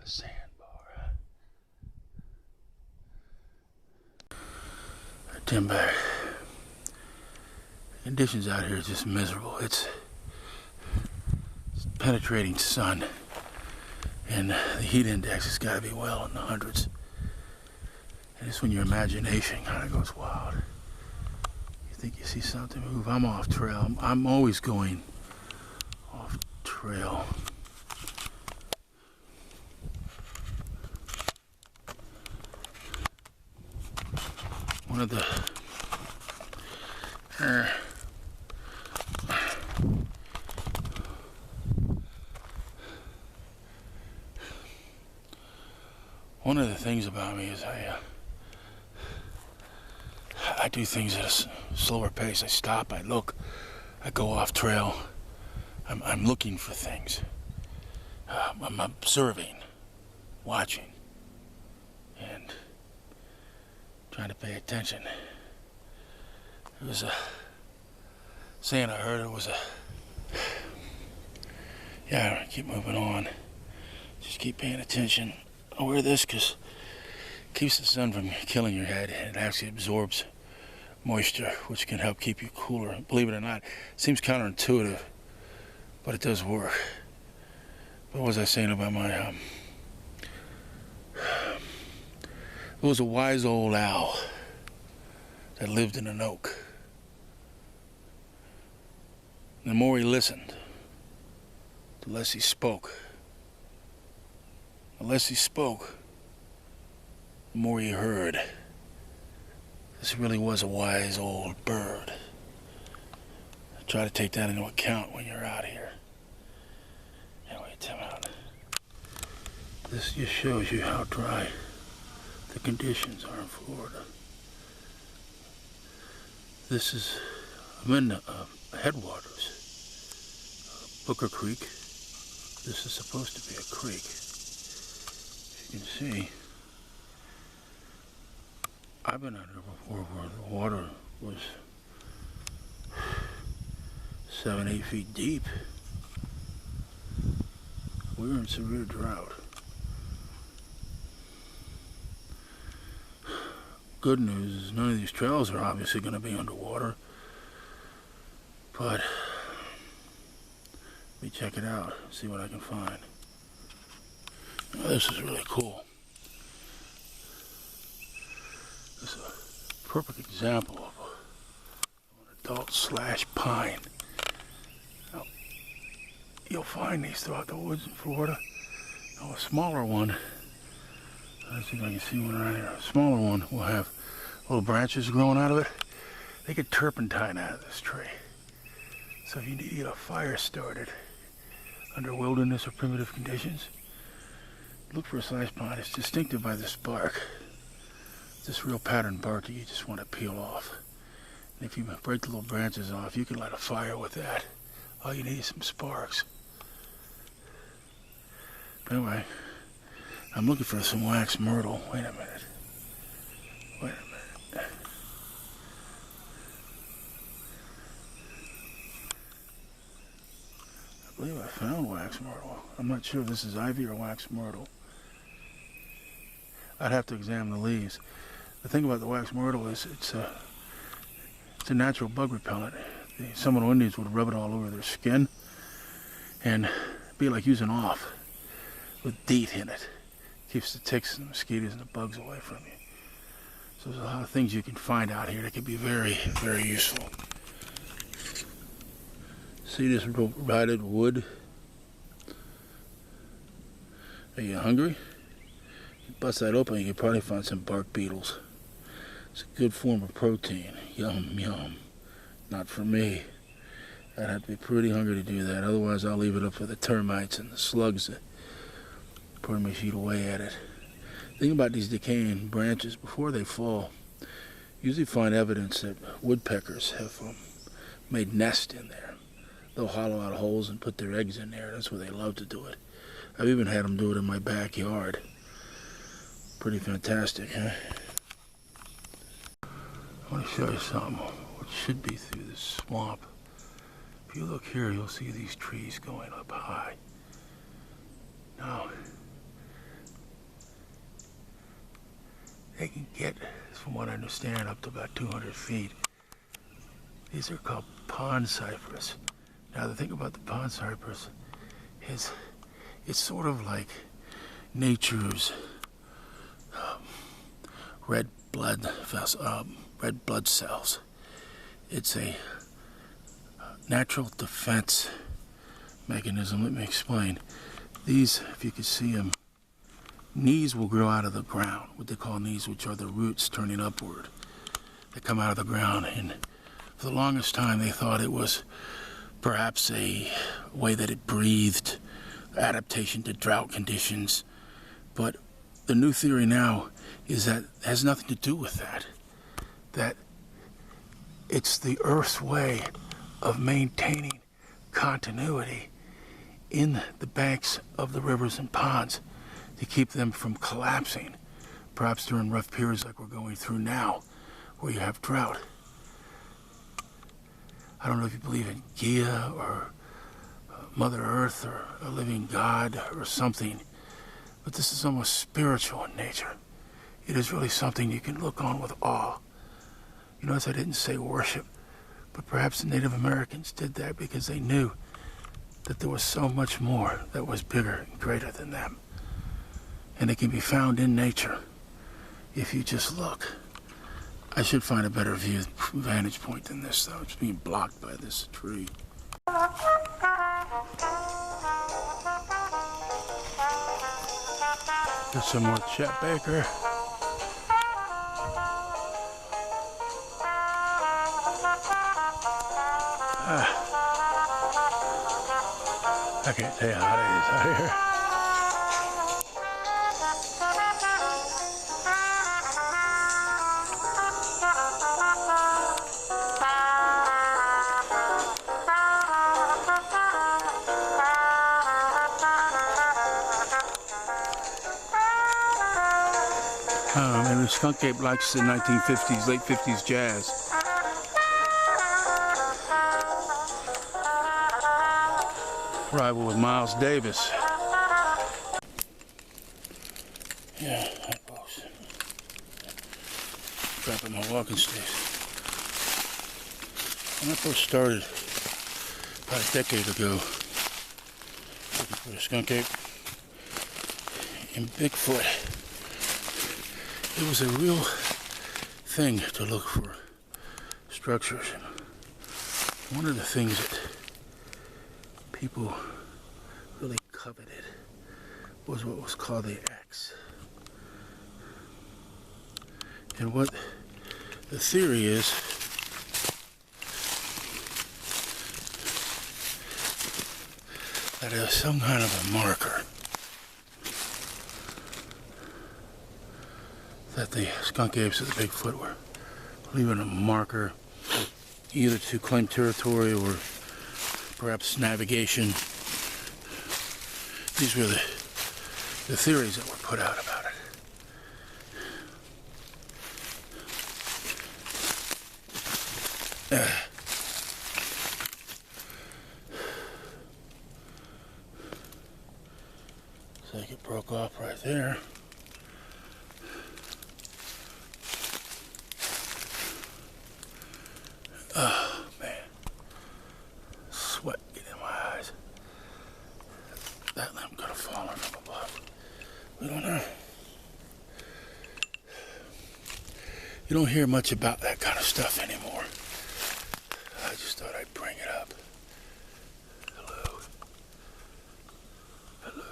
A sandbar. Timber. The conditions out here are just miserable. It's penetrating sun, and the heat index has got to be well in the hundreds. And it's when your imagination kind of goes wild. You think you see something move. I'm off trail. I'm always going off trail. One of the things about me is I do things at a slower pace. I stop, I look, I go off trail. I'm looking for things. I'm observing, watching, and trying to pay attention. It was a saying I heard. It was a yeah. Keep moving on. Just keep paying attention. I wear this because it keeps the sun from killing your head. It actually absorbs moisture, which can help keep you cooler. Believe it or not, it seems counterintuitive, but it does work. What was I saying about my There was a wise old owl that lived in an oak. The more he listened, the less he spoke. The less he spoke, the more he heard. This really was a wise old bird. Try to take that into account when you're out here. Anyway, time out. This just shows you how dry the conditions are in Florida. This is, I'm in the headwaters, Booker Creek. This is supposed to be a creek. As you can see, I've been out here before where the water was 7-8 feet deep. We were in severe drought. Good news is none of these trails are obviously going to be underwater, but let me check it out, see what I can find. Now, this is really cool. This is a perfect example of an adult slash pine. Now, you'll find these throughout the woods in Florida. Now, a smaller one, let's see if I can see one right here. A smaller one will have little branches growing out of it. They get turpentine out of this tree. So if you need to get a fire started under wilderness or primitive conditions, look for a slash pine. It's distinctive by this bark. This real patterned bark that you just want to peel off. And if you break the little branches off, you can light a fire with that. All you need is some sparks. But anyway, I'm looking for some wax myrtle. Wait a minute. Wait a minute. I believe I found wax myrtle. I'm not sure if this is ivy or wax myrtle. I'd have to examine the leaves. The thing about the wax myrtle is it's a natural bug repellent. The Seminole Indians would rub it all over their skin and it'd be like using off with DEET in it. Keeps the ticks and the mosquitoes and the bugs away from you. So there's a lot of things you can find out here that can be very, very useful. See this rotted wood? Are you hungry? You bust that open, you can probably find some bark beetles. It's a good form of protein. Yum, yum. Not for me. I'd have to be pretty hungry to do that. Otherwise, I'll leave it up for the termites and the slugs that pretty much eat away at it. The thing about these decaying branches, before they fall, you usually find evidence that woodpeckers have made nests in there. They'll hollow out holes and put their eggs in there. That's where they love to do it. I've even had them do it in my backyard. Pretty fantastic, huh? I want to show you something. What should be through this swamp. If you look here, you'll see these trees going up high. Now, They can get, from what I understand, up to about 200 feet. These are called pond cypress. Now the thing about the pond cypress is it's sort of like nature's red blood cells. It's a natural defense mechanism. Let me explain. These, if you can see them, knees will grow out of the ground, what they call knees, which are the roots turning upward. They come out of the ground, and for the longest time they thought it was perhaps a way that it breathed, adaptation to drought conditions. But the new theory now is that it has nothing to do with that. That it's the Earth's way of maintaining continuity in the banks of the rivers and ponds to keep them from collapsing, perhaps during rough periods like we're going through now, where you have drought. I don't know if you believe in Gaia or Mother Earth or a living God or something, but this is almost spiritual in nature. It is really something you can look on with awe. You notice I didn't say worship, but perhaps the Native Americans did that because they knew that there was so much more that was bigger and greater than them. And it can be found in nature if you just look. I should find a better vantage point than this, though. It's being blocked by this tree. There's some more Chet Baker. I can't tell you how it is out here. Maybe the skunk ape likes the 1950s, late 50s jazz. Rival with Miles Davis. Yeah, hi folks. Dropping my walking sticks. When I first started about a decade ago looking for a skunk ape and Bigfoot, it was a real thing to look for structures. One of the things that people really coveted was what was called the X. And what the theory is, that it was some kind of a marker that the skunk apes of the Bigfoot were leaving a marker either to claim territory or perhaps navigation. These were the theories that were put out about it. So it broke off right there. Oh man, sweat getting in my eyes. That limb could have fallen from above. We don't know. You don't hear much about that kind of stuff anymore. I just thought I'd bring it up. Hello. Hello.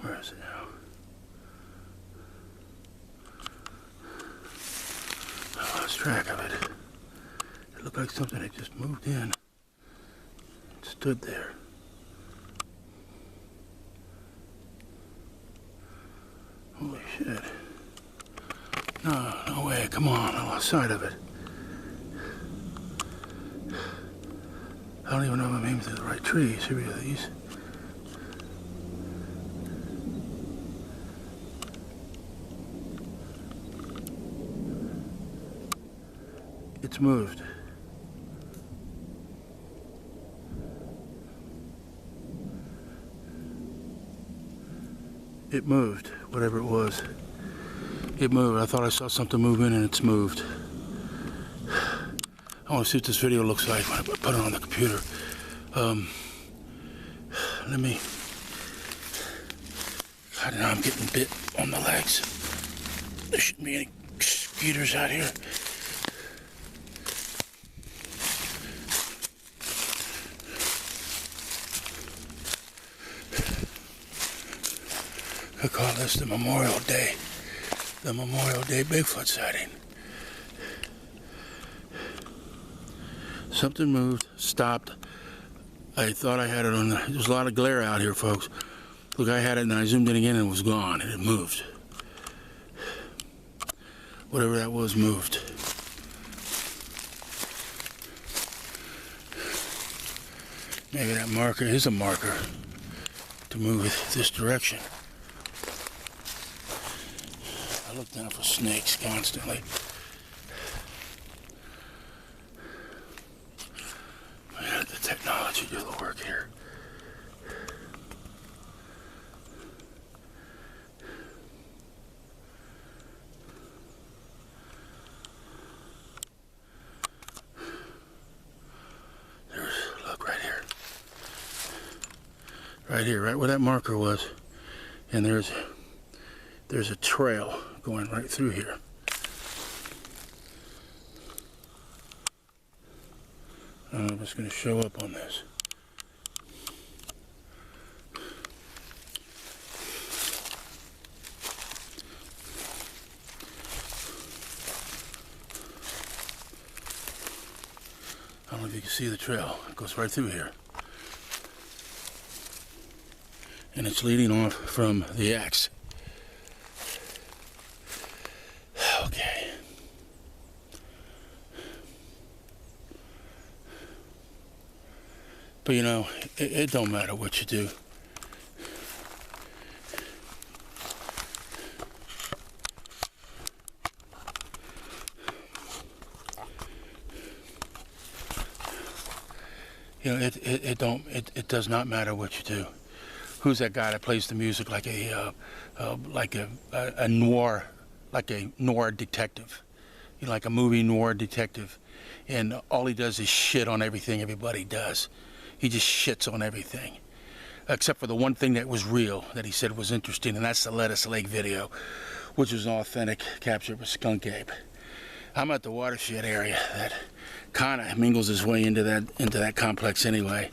Where is it now? track of it. It looked like something had just moved in. It stood there. Holy shit. No way, come on, I lost sight of it. I don't even know if I'm aiming through the right trees. Here we go, these. It's moved. It moved, whatever it was. It moved. I thought I saw something move in and it's moved. I want to see what this video looks like when I put it on the computer. Let me... God, now I'm getting bit on the legs. There shouldn't be any mosquitoes out here. I call this the Memorial Day Bigfoot sighting. Something moved, stopped. I thought I had it on the... There's a lot of glare out here, folks. Look, I had it and I zoomed in again and it was gone and it moved. Whatever that was moved. Maybe that marker is a marker to move it this direction. I look down for snakes constantly. Man, the technology do the work here. Look right here. Right here, right where that marker was. And there's a trail going right through here. I don't know if it's going to show up on this. I don't know if you can see the trail. It goes right through here. And it's leading off from the X. Okay. But you know, it don't matter what you do. You know, it does not matter what you do. Who's that guy that plays the music like a noir, like a noir detective? You know, like a movie noir detective, and all he does is shit on everything everybody does. He just shits on everything, except for the one thing that was real that he said was interesting, and that's the Lettuce Lake video, which was an authentic capture of a skunk ape. I'm at the watershed area that kind of mingles his way into that complex anyway.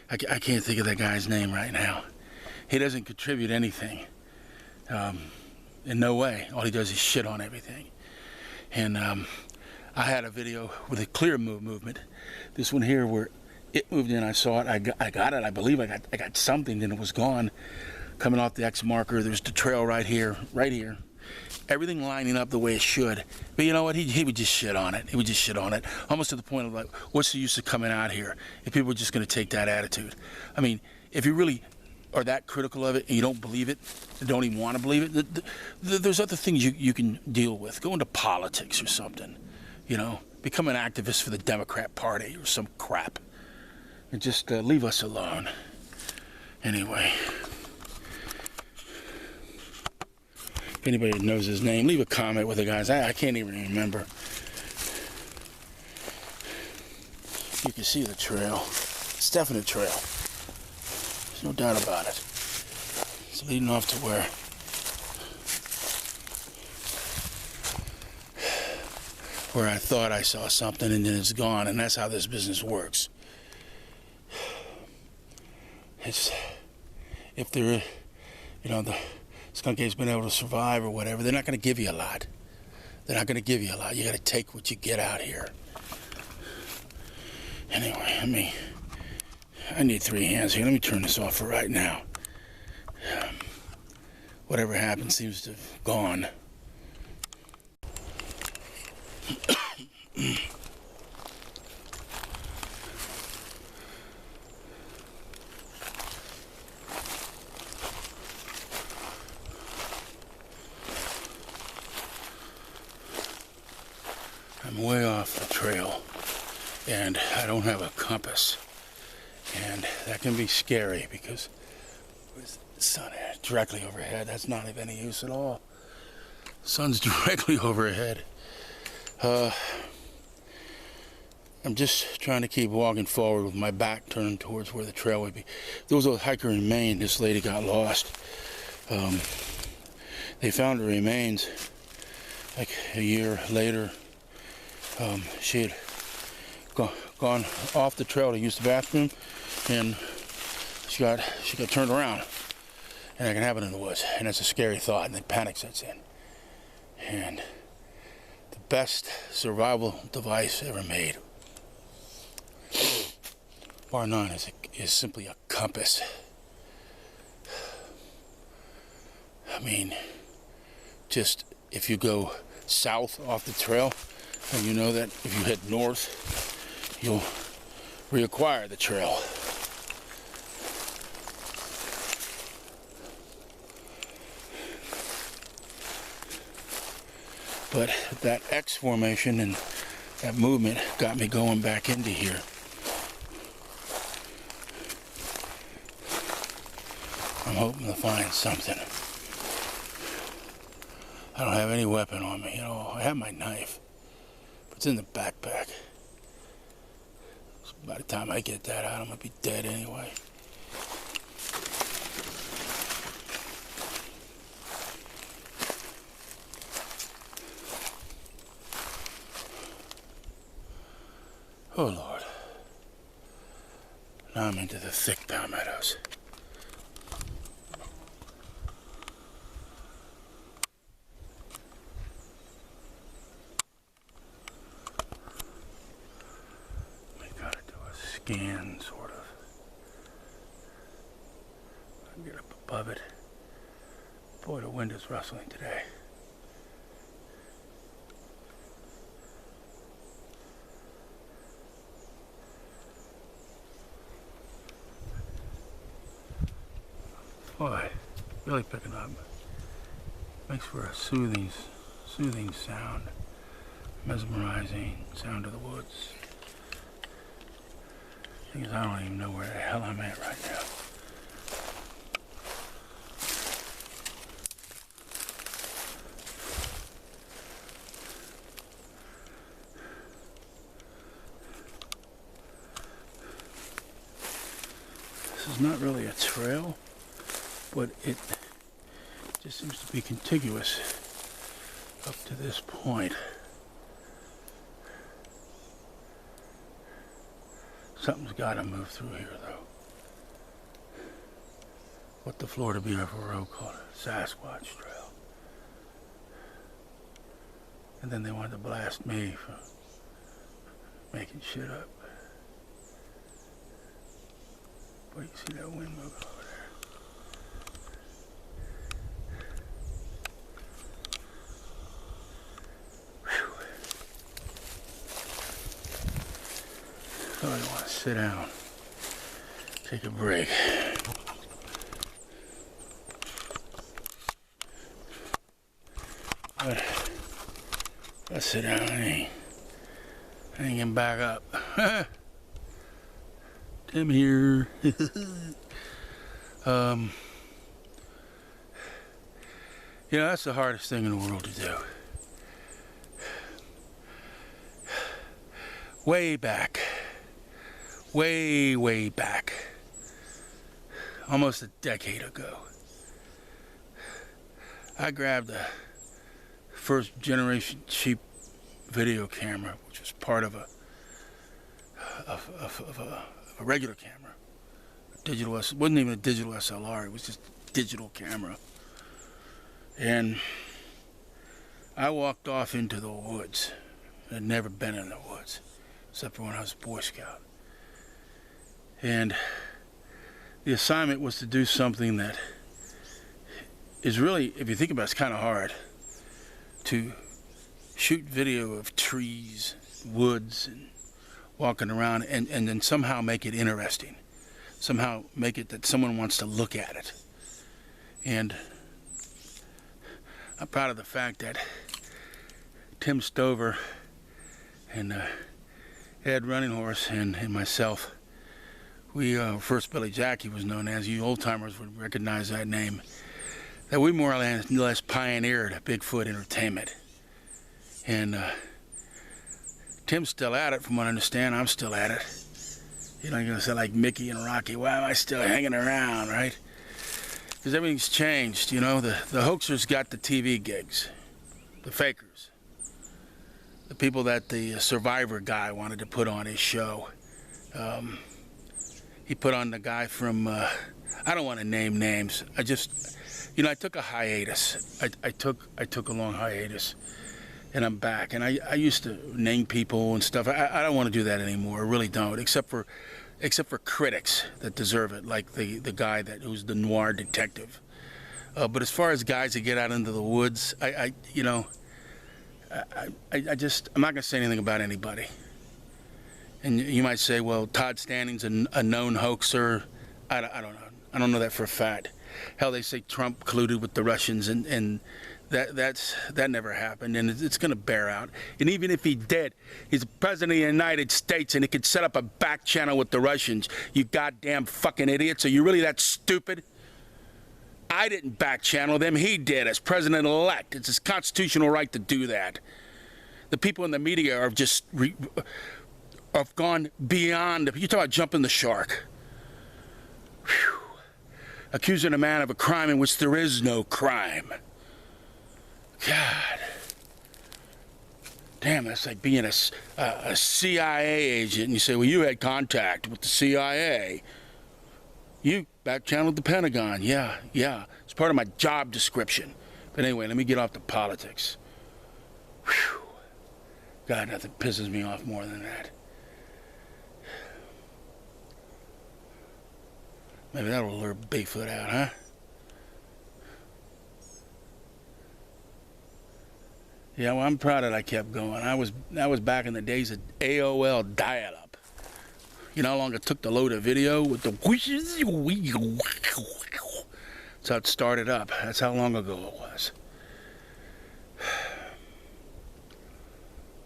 I can't think of that guy's name right now. He doesn't contribute anything, in no way. All he does is shit on everything. And I had a video with a clear movement. This one here where it moved in, I saw it, I got it, I believe I got something, then it was gone. Coming off the X marker, there's the trail right here. Everything lining up the way it should. But you know what, he would just shit on it. He would just shit on it, almost to the point of like, what's the use of coming out here if people are just gonna take that attitude? I mean, if you really are that critical of it and you don't believe it, and don't even want to believe it, there's other things you can deal with. Go into politics or something, you know, become an activist for the Democrat Party or some crap, and just leave us alone. Anyway, if anybody knows his name, leave a comment with the guys. I can't even remember. You can see the trail. It's definitely a trail. There's no doubt about it. It's leading off to where I thought I saw something and then it's gone, and that's how this business works. It's, if the skunk ape's been able to survive or whatever, they're not going to give you a lot. They're not going to give you a lot. You got to take what you get out here. Anyway, I need 3 hands here. Let me turn this off for right now. Whatever happened seems to have gone. I'm way off the trail, and I don't have a compass, and that can be scary because with the sun directly overhead, that's not of any use at all. Sun's directly overhead. I'm just trying to keep walking forward with my back turned towards where the trail would be. There was a hiker in Maine. This lady got lost. They found her remains like a year later. She had gone off the trail to use the bathroom, and she got turned around. And that can happen in the woods, and it's a scary thought, and then panic sets in. And the best survival device ever made, bar none, is simply a compass. I mean, just if you go south off the trail, and you know that if you head north, you'll reacquire the trail. But that X formation and that movement got me going back into here. I'm hoping to find something. I don't have any weapon on me, you know. I have my knife, but it's in the backpack. So by the time I get that out, I'm gonna be dead anyway. Oh Lord. Now I'm into the thick palmettos. We gotta do a scan, sort of. I can get up above it. Boy, the wind is rustling today. Boy, really picking up. Makes for a soothing sound, mesmerizing sound of the woods. Thing is, I don't even know where the hell I'm at right now. This is not really a trail, but it just seems to be contiguous up to this point. Something's got to move through here, though. What the Florida Beautiful Road called a Sasquatch trail. And then they wanted to blast me for making shit up. But you see that wind moving over there. So I want to sit down, take a break. But if I sit down, I ain't getting back up. Tim here. You know, that's the hardest thing in the world to do. Way back. Way back, almost a decade ago, I grabbed a first generation cheap video camera, which was part of a regular camera. Digital, it wasn't even a digital SLR, it was just a digital camera. And I walked off into the woods. I'd never been in the woods, except for when I was a Boy Scout. And the assignment was to do something that is really, if you think about it, it's kind of hard. To shoot video of trees, woods, and walking around, and then somehow make it interesting. Somehow make it that someone wants to look at it. And I'm proud of the fact that Tim Stover and Ed Running Horse and myself, we, First Billy Jack, he was known as, you old-timers would recognize that name, that we more or less pioneered Bigfoot entertainment. And Tim's still at it, from what I understand. I'm still at it. You know, you're going to say like Mickey and Rocky, why am I still hanging around, right? Because everything's changed, you know. The hoaxers got the TV gigs, the fakers, the people that the Survivor guy wanted to put on his show. He put on the guy from, I don't want to name names. I just, you know, I took a hiatus. I took a long hiatus, and I'm back. And I used to name people and stuff. I don't want to do that anymore. I really don't, except for critics that deserve it, like the guy who's the noir detective. But as far as guys that get out into the woods, I'm not going to say anything about anybody. And you might say, well, Todd Stanning's a known hoaxer. I don't know. I don't know that for a fact. Hell, they say Trump colluded with the Russians, and that never happened, and it's going to bear out. And even if he did, he's the president of the United States, and he could set up a back channel with the Russians. You goddamn fucking idiots. Are you really that stupid? I didn't back channel them. He did as president-elect. It's his constitutional right to do that. The people in the media are just have gone beyond. You talk about jumping the shark. Whew. Accusing a man of a crime in which there is no crime. God. Damn, that's like being a CIA agent, and you say, well, you had contact with the CIA. You back-channeled the Pentagon. Yeah. It's part of my job description. But anyway, let me get off the politics. Whew. God, nothing pisses me off more than that. Maybe that'll lure Bigfoot out, huh? Yeah, well, I'm proud that I kept going. I was back in the days of AOL dial-up. You know how long it took to load a video with the whooshes? That's how it started up. That's how long ago it was.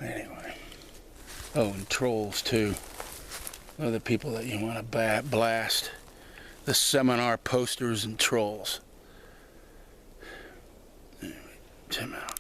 Anyway. Oh, and trolls, too. They're the people that you want to blast. The seminar posters and trolls. Anyway, Tim out.